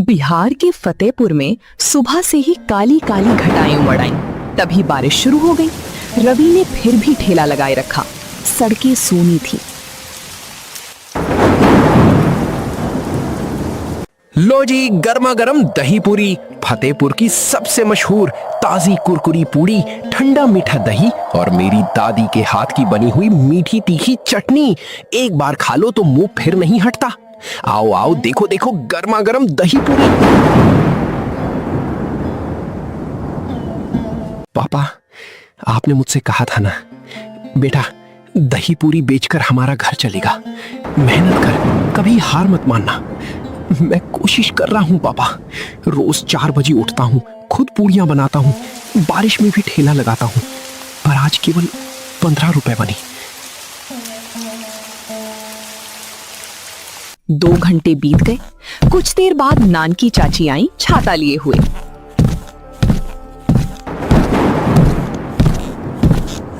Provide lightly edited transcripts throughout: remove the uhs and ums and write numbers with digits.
बिहार के फतेहपुर में सुबह से ही काली काली घटाएं उमड़ आईं। तभी बारिश शुरू हो गई। रवि ने फिर भी ठेला लगाए रखा। सड़कें सूनी थीं। लो जी, गर्मा गर्म दही पूरी, फतेहपुर की सबसे मशहूर ताजी कुरकुरी पूरी, ठंडा मीठा दही और मेरी दादी के हाथ की बनी हुई मीठी तीखी चटनी। एक बार खा लो तो मुंह फिर नहीं हटता। आओ आओ, देखो देखो, गर्मा गर्म दही पूरी। पापा, आपने मुझसे कहा था ना बेटा, दही पूरी बेचकर हमारा घर चलेगा। मेहनत कर, कभी हार मत मानना। मैं कोशिश कर रहा हूँ पापा। रोज 4 बजे उठता हूँ, खुद पूड़ियां बनाता हूँ, बारिश में भी ठेला लगाता हूँ, पर आज केवल 15 रुपए बनी। 2 घंटे बीत गए। कुछ देर बाद नानकी चाची आई छाता लिए हुए।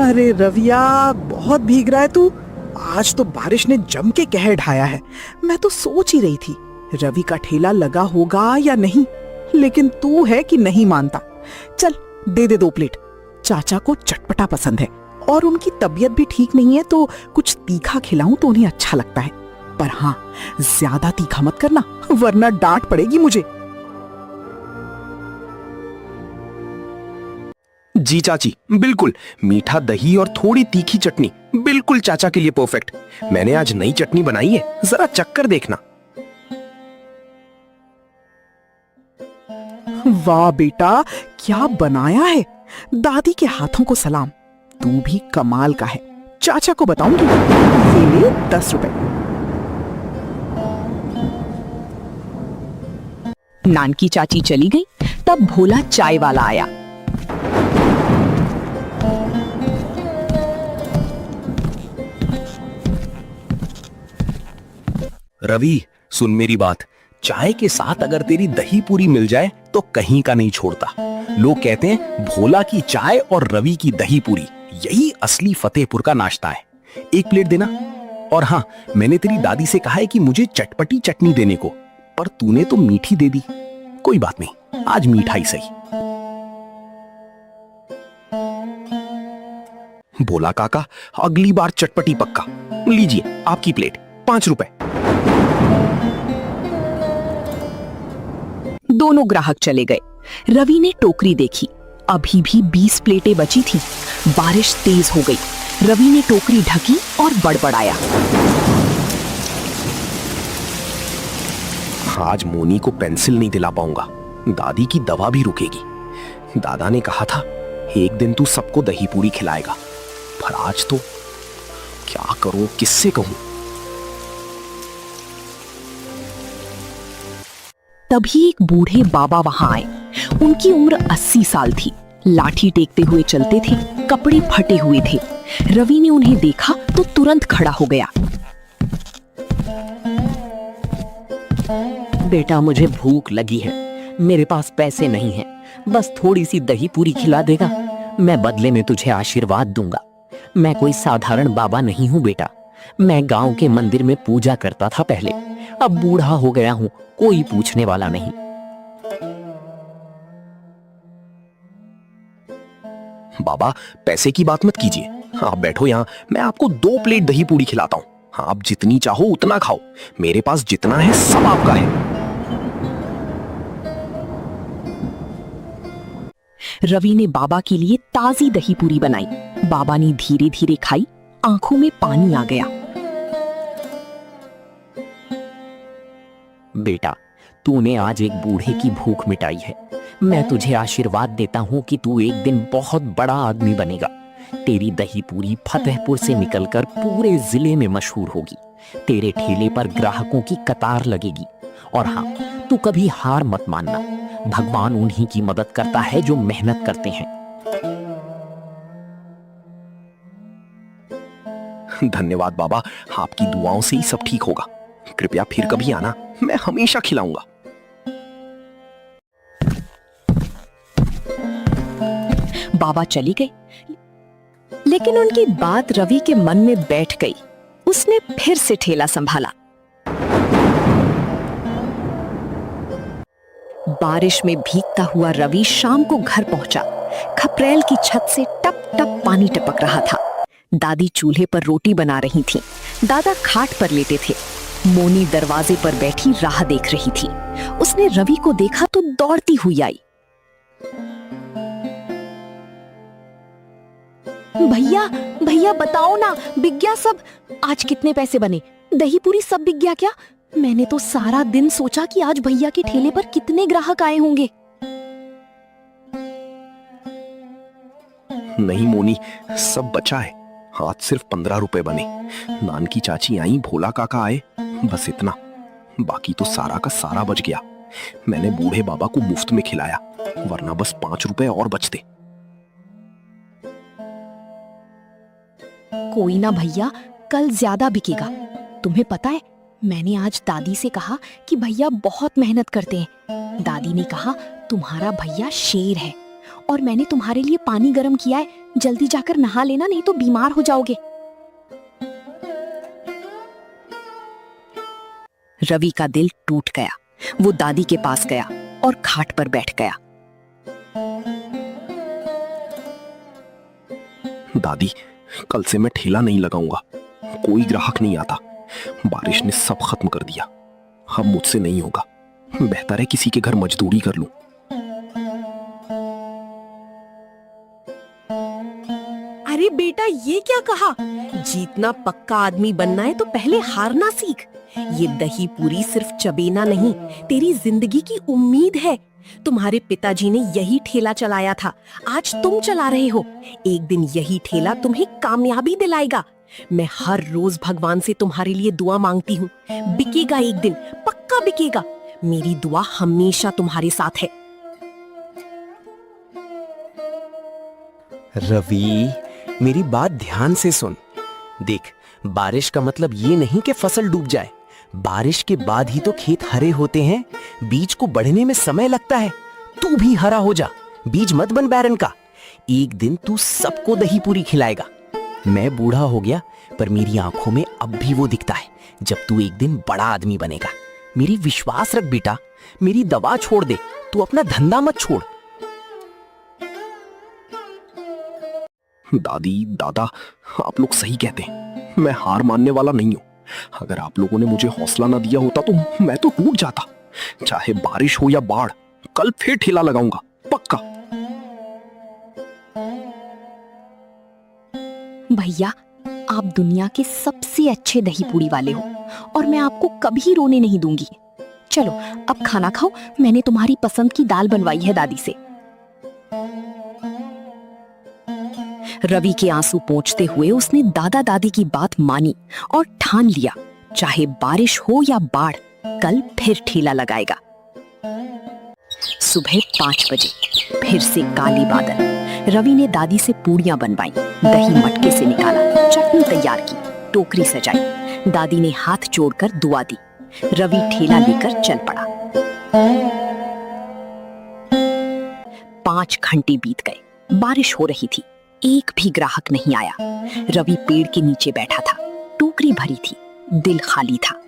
अरे रविया, बहुत भीग रहा है तू। आज तो बारिश ने जम के कहर ढाया है। मैं तो सोच ही रही थी रवि का ठेला लगा होगा या नहीं, लेकिन तू है कि नहीं मानता। चल दे दे 2 प्लेट। चाचा को चटपटा पसंद है और उनकी तबीयत भी ठीक नहीं है, तो कुछ तीखा खिलाऊं तो उन्हें अच्छा लगता है। पर हाँ, ज्यादा तीखा मत करना, वरना डांट पड़ेगी मुझे। जी चाची, बिल्कुल। मीठा दही और थोड़ी तीखी चटनी, बिल्कुल चाचा के लिए परफेक्ट। मैंने आज नई चटनी बनाई है, जरा चक्कर देखना। वाह बेटा, क्या बनाया है। दादी के हाथों को सलाम। तू भी कमाल का है। चाचा को बताऊंगी। ये ले 10 रुपए। नानकी चाची चली गई, तब भोला चाय वाला आया। रवि, सुन मेरी बात। चाय के साथ अगर तेरी दही पूरी मिल जाए तो कहीं का नहीं छोड़ता। लोग कहते हैं भोला की चाय और रवि की दही पूरी, यही असली फतेहपुर का नाश्ता है। 1 प्लेट देना। और हाँ, मैंने तेरी दादी से कहा है कि मुझे चटपटी चटनी देने को, पर तूने तो मीठी दे दी। कोई बात नहीं, आज मीठा ही सही। भोला काका, अगली बार चटपटी पक्का। लीजिए आपकी प्लेट, 5 रुपए। दोनों ग्राहक चले गए। रवि ने टोकरी देखी, अभी भी 20 प्लेटें बची थीं। बारिश तेज हो गई। रवि ने टोकरी ढकी और बड़बड़ाया। आज मोनी को पेंसिल नहीं दिला पाऊंगा। दादी की दवा भी रुकेगी। दादा ने कहा था एक दिन तू सबको दही पूरी खिलाएगा, पर आज तो क्या करूं, किससे कहूं। तभी एक बूढ़े बाबा वहां आए। उनकी उम्र 80 साल थी। लाठी टेकते हुए चलते थे, कपड़े फटे हुए थे। रवि ने उन्हें देखा तो तुरंत खड़ा हो गया। बेटा, मुझे भूख लगी है, मेरे पास पैसे नहीं हैं, बस थोड़ी सी दही पूरी खिला देगा, मैं बदले में तुझे आशीर्वाद दूंगा। मैं कोई साधारण बाबा नहीं हूँ बेटा, मैं गांव के मंदिर में पूजा करता था पहले, अब बूढ़ा हो गया हूँ, कोई पूछने वाला नहीं। बाबा, पैसे की बात मत कीजिए। आप बैठो यहाँ, मैं आपको 2 प्लेट दही पूरी खिलाता हूँ। आप जितनी चाहो उतना खाओ, मेरे पास जितना है सब आपका है। रवि ने बाबा के लिए ताजी दही पूरी बनाई। बाबा ने धीरे धीरे खाई, आंखों में पानी आ गया। बेटा, तूने आज एक बूढ़े की भूख मिटाई है। मैं तुझे आशीर्वाद देता हूँ कि तू एक दिन बहुत बड़ा आदमी बनेगा। तेरी दही पूरी फतेहपुर से निकलकर पूरे जिले में मशहूर होगी। तेरे ठेले पर ग्राहकों की कतार लगेगी। और हाँ, तू कभी हार मत मानना। भगवान उन्हीं की मदद करता है जो मेहनत करते हैं। धन्यवाद बाबा, आपकी दुआओं से ही सब ठीक होगा। कृपया फिर कभी आना, मैं हमेशा खिलाऊंगा। बाबा चली गई, लेकिन उनकी बात रवि के मन में बैठ गई। उसने फिर से ठेला संभाला। बारिश में भीगता हुआ रवि शाम को घर पहुंचा। खपरेल की छत से टप टप पानी टपक रहा था। दादी चूल्हे पर रोटी बना रही थीं। दादा खाट पर लेटे थे। मोनी दरवाजे पर बैठी राह देख रही थी। उसने रवि को देखा तो दौड़ती हुई आई। भैया भैया बताओ ना, बिक गया सब? आज कितने पैसे बने? दही पूरी सब बिक गया क्या? मैंने तो सारा दिन सोचा कि आज भैया के ठेले पर कितने ग्राहक आए होंगे। नहीं मोनी, सब बचा है। आज सिर्फ 15 रुपए बने। नान की चाची आई, भोला काका आए, बस इतना। बाकी तो सारा का सारा बच गया। मैंने बूढ़े बाबा को मुफ्त में खिलाया, वरना बस 5 रुपए और बचते। कोई ना भैया, कल ज्यादा बिकेगा। तुम्हें पता है, मैंने आज दादी से कहा कि भैया बहुत मेहनत करते हैं। दादी ने कहा तुम्हारा भैया शेर है, और मैंने तुम्हारे लिए पानी गर्म किया है, जल्दी जाकर नहा लेना, नहीं तो बीमार हो जाओगे। रवि का दिल टूट गया। वो दादी के पास गया और खाट पर बैठ गया। दादी, कल से मैं ठेला नहीं लगाऊंगा। कोई ग्राहक नहीं आता। बारिश ने सब खत्म कर दिया। अब मुझसे नहीं होगा। बेहतर है किसी के घर मजदूरी कर लूं। अरे बेटा, ये क्या कहा? जीतना पक्का आदमी बनना है तो पहले हारना सीख। ये दही पूरी सिर्फ चबेना नहीं, तेरी जिंदगी की उम्मीद है। तुम्हारे पिताजी ने यही ठेला चलाया था, आज तुम चला रहे हो। एक दिन यही ठेला तुम्हें कामयाबी दिलाएगा। मैं हर रोज भगवान से तुम्हारे लिए दुआ मांगती हूँ। बिकेगा एक दिन, पक्का बिकेगा। मेरी दुआ हमेशा तुम्हारे साथ है। रवि, मेरी बात ध्यान से सुन। देख, बारिश का मतलब ये नहीं कि फसल डूब जाए। बारिश के बाद ही तो खेत हरे होते हैं। बीज को बढ़ने में समय लगता है। तू भी हरा हो जा, बीज मत बन बैरन का। एक दिन तू सबको दही पूरी खिलाएगा। मैं बूढ़ा हो गया, पर मेरी आंखों में अब भी वो दिखता है जब तू एक दिन बड़ा आदमी बनेगा। मेरी विश्वास रख बेटा। मेरी दवा छोड़ दे, तू अपना धंधा मत छोड़। दादी, दादा, आप लोग सही कहते हैं। मैं हार मानने वाला नहीं हूं। अगर आप लोगों ने मुझे हौसला ना दिया होता तो मैं तो टूट जाता। चाहे बारिश हो या बाढ़, कल फिर ठेला लगाऊंगा, पक्का। भैया, आप दुनिया के सबसे अच्छे दही पूरी वाले हो, और मैं आपको कभी रोने नहीं दूंगी। चलो अब खाना खाओ। मैंने तुम्हारी पसंद की दाल बनवाई है दादी से। रवि के आंसू पोंछते हुए उसने दादा दादी की बात मानी और ठान लिया, चाहे बारिश हो या बाढ़, कल फिर ठेला लगाएगा। सुबह 5 बजे फिर से काले बादल। रवि ने दादी से पूड़ियां बनवाई, दही मटके से निकाला, चटनी तैयार की, टोकरी सजाई। दादी ने हाथ जोड़कर दुआ दी। रवि ठेला लेकर चल पड़ा। 5 घंटे बीत गए। बारिश हो रही थी, एक भी ग्राहक नहीं आया। रवि पेड़ के नीचे बैठा था। टोकरी भरी थी, दिल खाली था।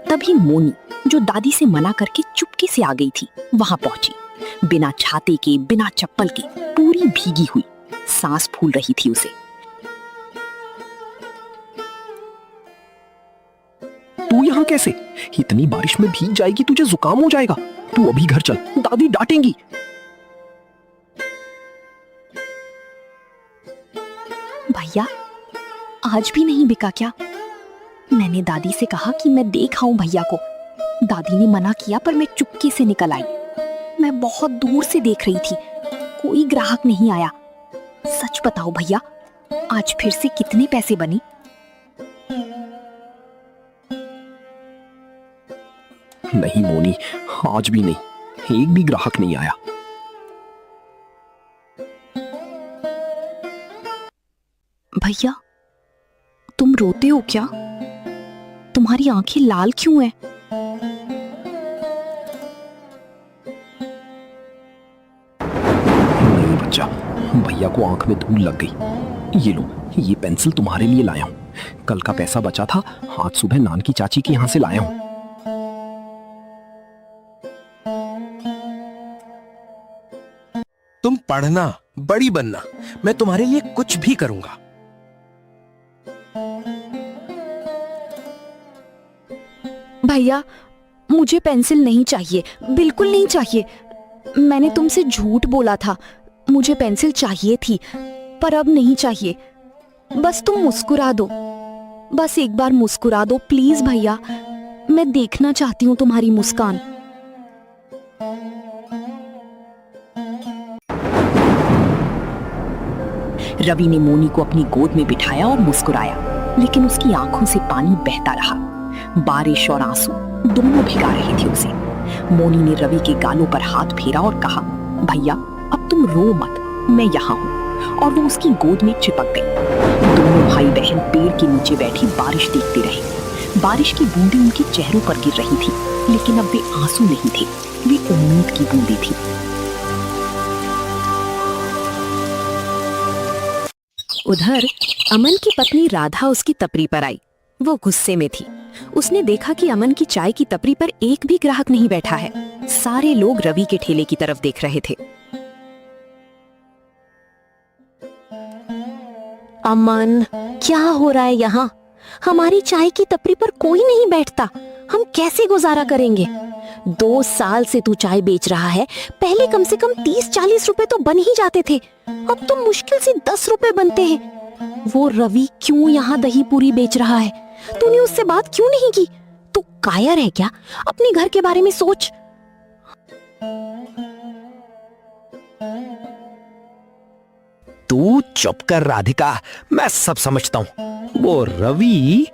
तभी मोनी, जो दादी से मना करके चुपके से आ गई थी, वहां पहुंची। बिना छाते के, बिना चप्पल के, पूरी भीगी हुई, सांस फूल रही थी उसे। तू यहाँ कैसे? इतनी बारिश में भीग जाएगी, तुझे जुकाम हो जाएगा। तू अभी घर चल, दादी डांटेंगी। भैया, आज भी नहीं बिका क्या? मैंने दादी से कहा कि मैं देख आऊं भैया को। दादी ने मना किया, पर मैं चुपके से निकल आई। मैं बहुत दूर से देख रही थी, कोई ग्राहक नहीं आया। सच बताओ भैया, आज फिर से कितने पैसे बने? नहीं मोनी, आज भी नहीं, एक भी ग्राहक नहीं आया। भैया, तुम रोते हो क्या? तुम्हारी आंखें लाल क्यों हैं? नहीं बच्चा, भैया को आंख में धूल लग गई। ये लो, ये पेंसिल तुम्हारे लिए लाया हूं। कल का पैसा बचा था, आज सुबह नान की चाची के यहाँ से लाया हूँ। तुम पढ़ना, बड़ी बनना, मैं तुम्हारे लिए कुछ भी करूंगा। भैया मुझे पेंसिल नहीं चाहिए, बिल्कुल नहीं चाहिए। मैंने तुमसे झूठ बोला था, मुझे पेंसिल चाहिए थी पर अब नहीं चाहिए। बस तुम मुस्कुरा दो, बस एक बार मुस्कुरा दो प्लीज भैया, मैं देखना चाहती हूँ तुम्हारी मुस्कान। रवि ने मोनी को अपनी गोद में बिठाया और मुस्कुराया, लेकिन उसकी आंखों से पानी बहता रहा। बारिश और आंसू दोनों भिगा रहे थे उसे। मोनी ने रवि के गालों पर हाथ फेरा और कहा, भैया अब तुम रो मत, मैं यहाँ हूँ। और वो उसकी गोद में चिपक गई। दोनों भाई बहन पेड़ के नीचे बैठी बारिश देखते रहे। बारिश की बूंदें उनके चेहरों पर गिर रही थी, लेकिन अब वे आंसू नहीं थे, वे उम्मीद की बूंदें थी। उधर अमन की पत्नी राधा उसकी तपरी पर आई। वो गुस्से में थी। उसने देखा कि अमन की चाय की तपरी पर एक भी ग्राहक नहीं बैठा है। सारे लोग रवि के ठेले की तरफ देख रहे थे। अमन, क्या हो रहा है यहाँ? हमारी चाय की तपरी पर कोई नहीं बैठता, हम कैसे गुजारा करेंगे? 2 साल से तू चाय बेच रहा है, पहले कम से कम 30-40 रुपए तो बन ही जाते थे, अब तो मुश्किल से 10 रुपए बनते हैं। वो रवि क्यों यहाँ दही पूरी बेच रहा है? तूने उससे बात क्यों नहीं की? तू कायर है क्या? अपने घर के बारे में सोच। तू चुप कर राधिका, मैं सब समझता हूँ। वो रवि,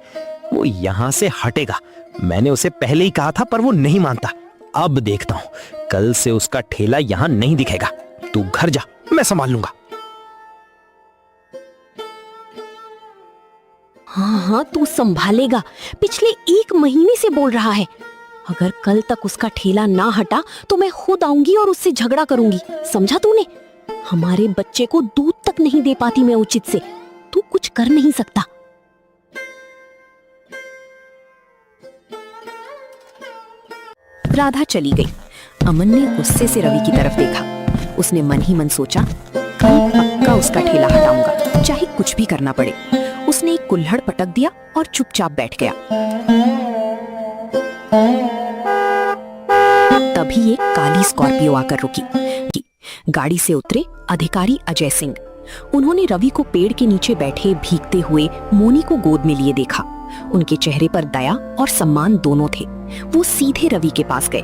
वो यहाँ से हटेगा। मैंने उसे पहले ही कहा था पर वो नहीं मानता। अब देखता हूँ, कल से उसका ठेला यहाँ नहीं दिखेगा। तू घर जा, मैं संभाल लूंगा। हाँ, तू संभालेगा। पिछले 1 महीने से बोल रहा है। अगर कल तक उसका ठेला ना हटा तो मैं खुद आऊंगी और उससे झगड़ा करूंगी, समझा तूने? हमारे बच्चे को दूध तक नहीं दे पाती मैं उचित से, तू कुछ कर नहीं सकता। राधा चली गई। अमन ने गुस्से से रवि की तरफ देखा। उसने मन ही मन सोचा, कल पक्का उसका ठेला हटाऊंगा, चाहे कुछ भी करना पड़े। उसने एक कुल्हड़ पटक दिया और चुपचाप बैठ गया। तभी एक काली स्कॉर्पियो आकर रुकी। गाड़ी से उतरे अधिकारी अजय सिंह। उन्होंने रवि को पेड़ के नीचे बैठे भीगते हुए मोनी को गोद में लिए देखा। उनके चेहरे पर दया और सम्मान दोनों थे। वो सीधे रवि के पास गए।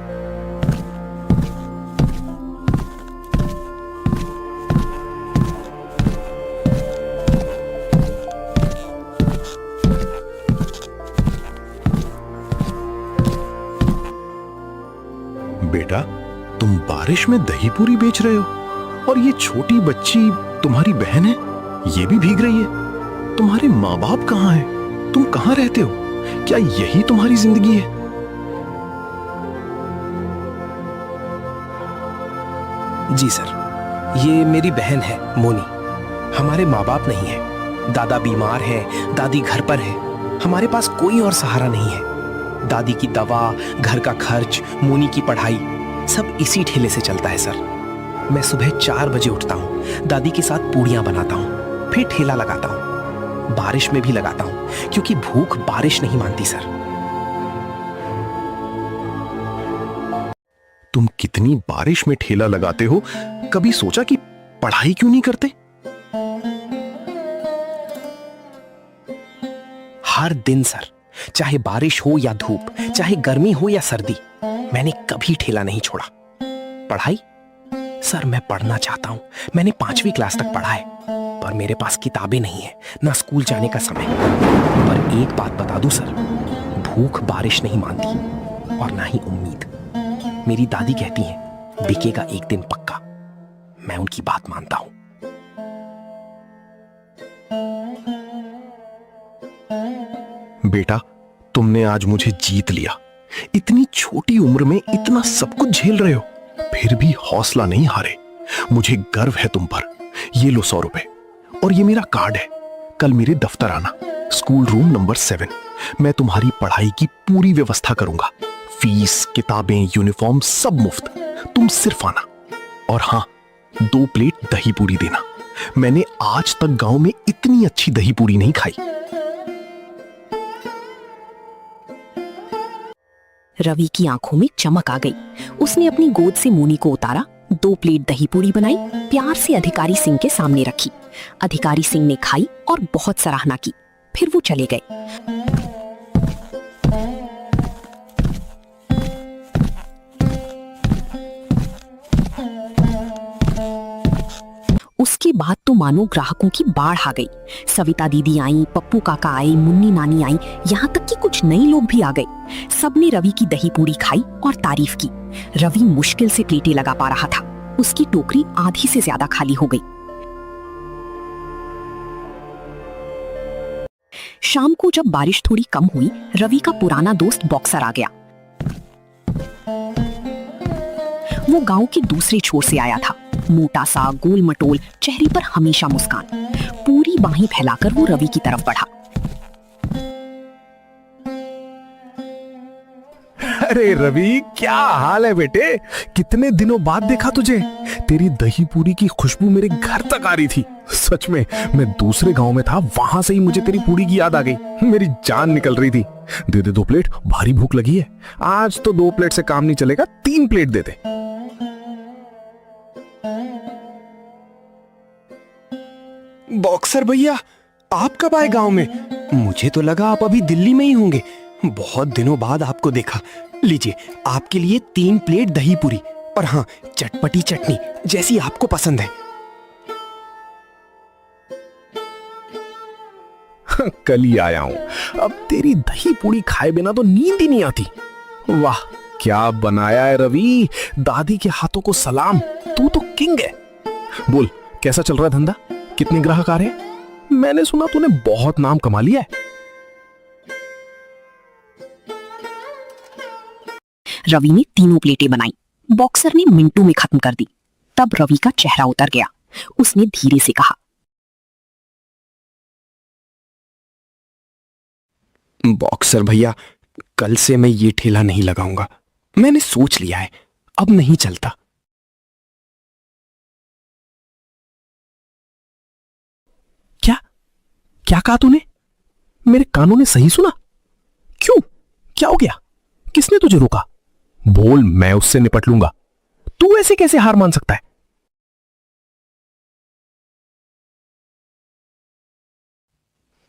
बेटा, तुम बारिश में दही पूरी बेच रहे हो और ये छोटी बच्ची तुम्हारी बहन है, ये भी भीग रही है। तुम्हारे माँ बाप कहाँ हैं? तुम कहाँ रहते हो? क्या यही तुम्हारी जिंदगी है? जी सर, ये मेरी बहन है मोनी। हमारे माँ बाप नहीं है। दादा बीमार है, दादी घर पर है। हमारे पास कोई और सहारा नहीं है। दादी की दवा, घर का खर्च, मोनी की पढ़ाई सब इसी ठेले से चलता है सर। मैं सुबह 4 बजे उठता हूँ, दादी के साथ पूड़ियाँ बनाता हूँ, फिर ठेला लगाता हूँ। बारिश में भी लगाता हूँ क्योंकि भूख बारिश नहीं मानती सर। तुम कितनी बारिश में ठेला लगाते हो, कभी सोचा कि पढ़ाई क्यों नहीं करते? हर दिन सर, चाहे बारिश हो या धूप, चाहे गर्मी हो या सर्दी, मैंने कभी ठेला नहीं छोड़ा। पढ़ाई सर, मैं पढ़ना चाहता हूं। मैंने 5वीं क्लास तक पढ़ा है, पर मेरे पास किताबें नहीं है, ना स्कूल जाने का समय। पर एक बात बता दूं सर, भूख बारिश नहीं मानती और ना ही उम्मीद। मेरी दादी कहती है बिकेगा एक दिन पक्का। मैं उनकी बात मानता हूं। बेटा, तुमने आज मुझे जीत लिया। इतनी छोटी उम्र में इतना सब कुछ झेल रहे हो, फिर भी हौसला नहीं हारे। मुझे गर्व है तुम पर। ये लो 100 रुपए और ये मेरा कार्ड है। कल मेरे दफ्तर आना, स्कूल रूम नंबर 7। मैं तुम्हारी पढ़ाई की पूरी व्यवस्था करूंगा। फीस, किताबें, यूनिफॉर्म सब मुफ्त। तुम सिर्फ आना। और हाँ, 2 प्लेट दही पूरी देना। मैंने आज तक गांव में इतनी अच्छी दही पूरी नहीं खाई। रवि की आंखों में चमक आ गई। उसने अपनी गोद से मोनी को उतारा, 2 प्लेट दही पूरी बनाई, प्यार से अधिकारी सिंह के सामने रखी। अधिकारी सिंह ने खाई और बहुत सराहना की। फिर वो चले गए। उसके बाद तो मानो ग्राहकों की बाढ़ आ गई। सविता दीदी आई, पप्पू काका आए, मुन्नी नानी आई, यहाँ तक कि कुछ नए लोग भी आ गए। सबने रवि की दही पूरी खाई और तारीफ की। रवि मुश्किल से प्लेटें लगा पा रहा था। उसकी टोकरी आधी से ज्यादा खाली हो गई। शाम को जब बारिश थोड़ी कम हुई, रवि का पुराना दोस्त बॉक्सर आ गया। वो गांव के दूसरे छोर से आया था। मोटा सा, गोल मटोल, चेहरे पर हमेशा मुस्कान। पूरी बाहें फैलाकर वो रवि की तरफ बढ़ा। अरे रवि, क्या हाल है बेटे? कितने दिनों बाद देखा तुझे। तेरी दही पूरी की खुशबू मेरे घर तक आ रही थी। सच में, मैं दूसरे गांव में था, वहां से ही मुझे तेरी पूरी की याद आ गई। मेरी जान निकल रही थी। दे दे 2 प्लेट, भारी भूख लगी है। आज तो 2 प्लेट से काम नहीं चलेगा, 3 प्लेट दे दे। बॉक्सर भैया, आप कब आए गांव में? मुझे तो लगा आप अभी दिल्ली में ही होंगे। बहुत दिनों बाद आपको देखा। लीजिए, आपके लिए 3 प्लेट दही पूरी और हाँ, चटपटी चटनी जैसी आपको पसंद है। कल ही आया हूं। अब तेरी दही पूरी खाए बिना तो नींद ही नहीं आती। वाह, क्या बनाया है रवि। दादी के हाथों को सलाम। तू तो किंग है। बोल, कैसा चल रहा है धंधा? कितने ग्राहक आ रहे हैं? मैंने सुना तूने बहुत नाम कमा लिया है। रवि ने 3 प्लेटें बनाई। बॉक्सर ने मिनटों में खत्म कर दी। तब रवि का चेहरा उतर गया। उसने धीरे से कहा, बॉक्सर भैया, कल से मैं ये ठेला नहीं लगाऊंगा। मैंने सोच लिया है, अब नहीं चलता। क्या कहा तूने? मेरे कानों ने सही सुना? क्यों? क्या हो गया? किसने तुझे रोका? बोल, मैं उससे निपट लूंगा। तू ऐसे कैसे हार मान सकता है?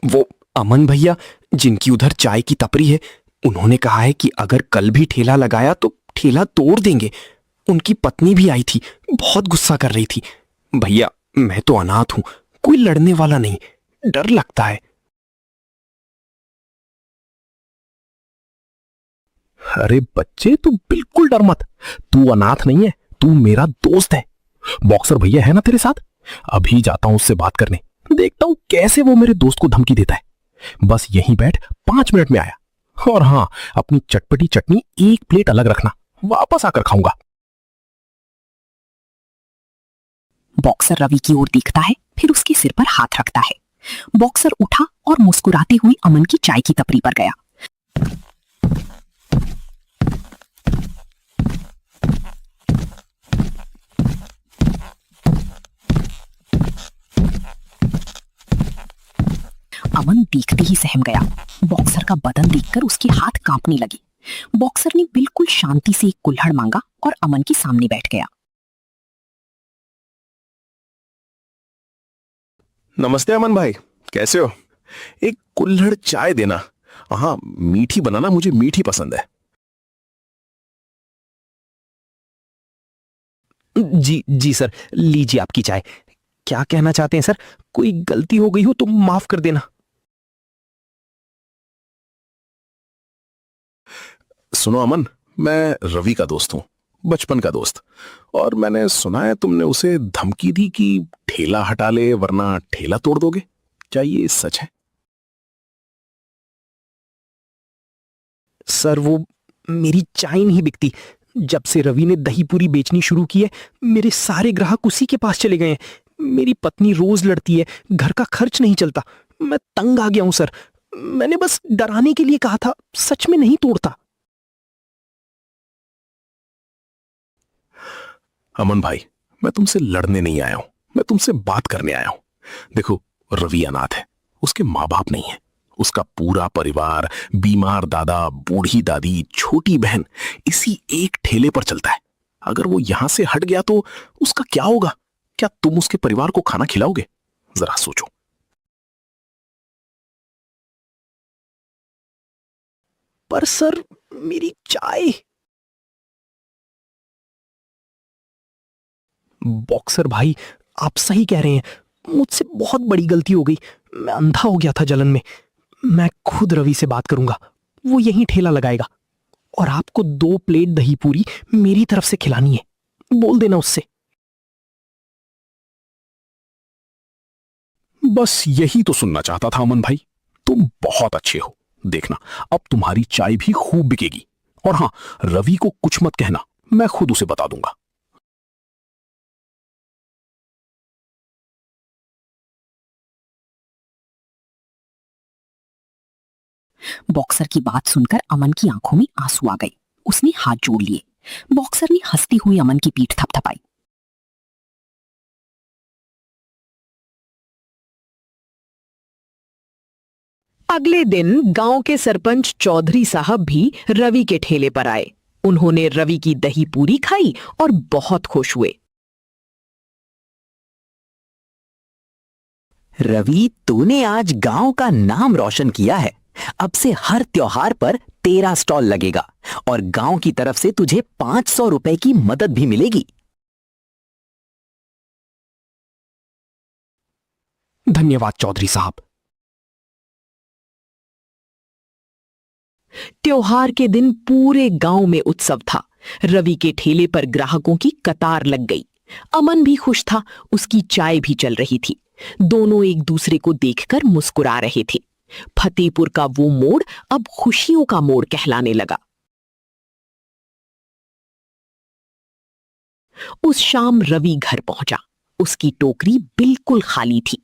वो अमन भैया, जिनकी उधर चाय की टपरी है, उन्होंने कहा है कि अगर कल भी ठेला लगाया तो ठेला तोड़ देंगे। उनकी पत्नी भी आई थी, बहुत गुस्सा कर रही थी। भैया, मैं तो अनाथ हूं, कोई लड़ने वाला नहीं, डर लगता है। अरे बच्चे, तू बिल्कुल डर मत। तू अनाथ नहीं है, तू मेरा दोस्त है। बॉक्सर भैया है ना तेरे साथ? अभी जाता हूं उससे बात करने, देखता हूं कैसे वो मेरे दोस्त को धमकी देता है। बस यहीं बैठ, 5 मिनट में आया। और हाँ, अपनी चटपटी चटनी 1 प्लेट अलग रखना, वापस आकर खाऊंगा। बॉक्सर रवि की ओर देखता है, फिर उसके सिर पर हाथ रखता है। बॉक्सर उठा और मुस्कुराते हुए अमन की चाय की टपरी पर गया। अमन देखते ही सहम गया। बॉक्सर का बदन देखकर उसके हाथ कांपने लगे। बॉक्सर ने बिल्कुल शांति से एक कुल्हड़ मांगा और अमन के सामने बैठ गया। नमस्ते अमन भाई, कैसे हो? एक कुल्हड़ चाय देना। हाँ, मीठी बनाना, मुझे मीठी पसंद है। जी जी सर, लीजिए आपकी चाय। क्या कहना चाहते हैं सर? कोई गलती हो गई हो तो माफ कर देना। सुनो अमन, मैं रवि का दोस्त हूं, बचपन का दोस्त। और मैंने सुना है तुमने उसे धमकी दी कि ठेला हटा ले वरना ठेला तोड़ दोगे। क्या ये सच है? सर, वो मेरी चाय नहीं बिकती। जब से रवि ने दही पूरी बेचनी शुरू की है, मेरे सारे ग्राहक उसी के पास चले गए हैं। मेरी पत्नी रोज लड़ती है, घर का खर्च नहीं चलता। मैं तंग आ गया हूं सर। मैंने बस डराने के लिए कहा था, सच में नहीं तोड़ता। अमन भाई, मैं तुमसे लड़ने नहीं आया हूं, मैं तुमसे बात करने आया हूं। देखो, रवि अनाथ है, उसके माँ बाप नहीं है। उसका पूरा परिवार, बीमार दादा, बूढ़ी दादी, छोटी बहन इसी एक ठेले पर चलता है। अगर वो यहां से हट गया तो उसका क्या होगा? क्या तुम उसके परिवार को खाना खिलाओगे? जरा सोचो। पर सर, मेरी चाय। बॉक्सर भाई, आप सही कह रहे हैं, मुझसे बहुत बड़ी गलती हो गई। मैं अंधा हो गया था जलन में। मैं खुद रवि से बात करूंगा, वो यहीं ठेला लगाएगा। और आपको 2 प्लेट दही पूरी मेरी तरफ से खिलानी है, बोल देना उससे। बस यही तो सुनना चाहता था अमन भाई। तुम बहुत अच्छे हो। देखना, अब तुम्हारी चाय भी खूब बिकेगी। और हां, रवि को कुछ मत कहना, मैं खुद उसे बता दूंगा। बॉक्सर की बात सुनकर अमन की आंखों में आंसू आ गए। उसने हाथ जोड़ लिए। बॉक्सर ने हंसती हुई अमन की पीठ थपथपाई। अगले दिन गांव के सरपंच चौधरी साहब भी रवि के ठेले पर आए। उन्होंने रवि की दही पूरी खाई और बहुत खुश हुए। रवि, तूने आज गांव का नाम रोशन किया है। अब से हर त्योहार पर तेरा स्टॉल लगेगा और गांव की तरफ से तुझे 500 रुपए की मदद भी मिलेगी। धन्यवाद चौधरी साहब। त्योहार के दिन पूरे गांव में उत्सव था। रवि के ठेले पर ग्राहकों की कतार लग गई। अमन भी खुश था, उसकी चाय भी चल रही थी। दोनों एक दूसरे को देखकर मुस्कुरा रहे थे। फतेहपुर का वो मोड़ अब खुशियों का मोड़ कहलाने लगा। उस शाम रवि घर पहुंचा। उसकी टोकरी बिल्कुल खाली थी।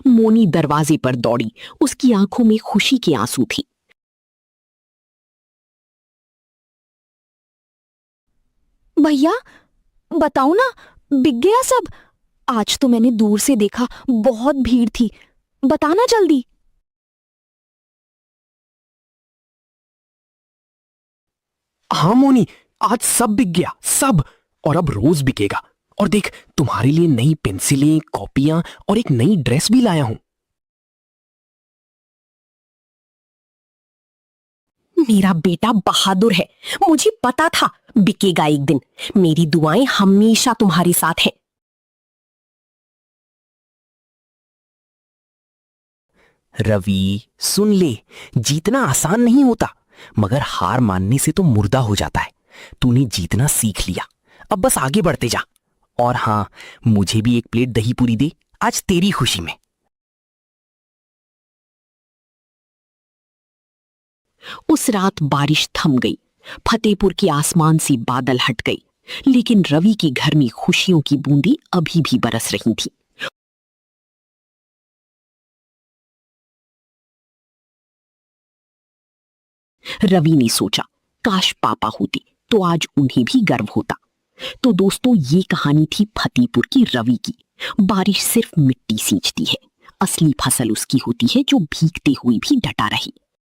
मोनी दरवाजे पर दौड़ी। उसकी आंखों में खुशी के आंसू थी। भैया, बताओ ना, बिक गया सब? आज तो मैंने दूर से देखा, बहुत भीड़ थी। बताना जल्दी। हाँ मोनी, आज सब बिक गया, सब। और अब रोज बिकेगा। और देख, तुम्हारे लिए नई पेंसिलें, कॉपियां और एक नई ड्रेस भी लाया हूं। मेरा बेटा बहादुर है। मुझे पता था बिकेगा एक दिन। मेरी दुआएं हमेशा तुम्हारे साथ हैं। रवि, सुन ले, जीतना आसान नहीं होता, मगर हार मानने से तो मुर्दा हो जाता है। तूने जीतना सीख लिया, अब बस आगे बढ़ते जा। और हां, मुझे भी 1 प्लेट दही पूरी दे, आज तेरी खुशी में। उस रात बारिश थम गई। फतेहपुर के आसमान से बादल हट गए। लेकिन रवि के घर में खुशियों की बूंदी अभी भी बरस रही थी। रवि ने सोचा, काश पापा होते तो आज उन्हें भी गर्व होता। तो दोस्तों, ये कहानी थी फतेहपुर की रवि की। बारिश सिर्फ मिट्टी सींचती है, असली फसल उसकी होती है जो भीगते हुए भी डटा रही।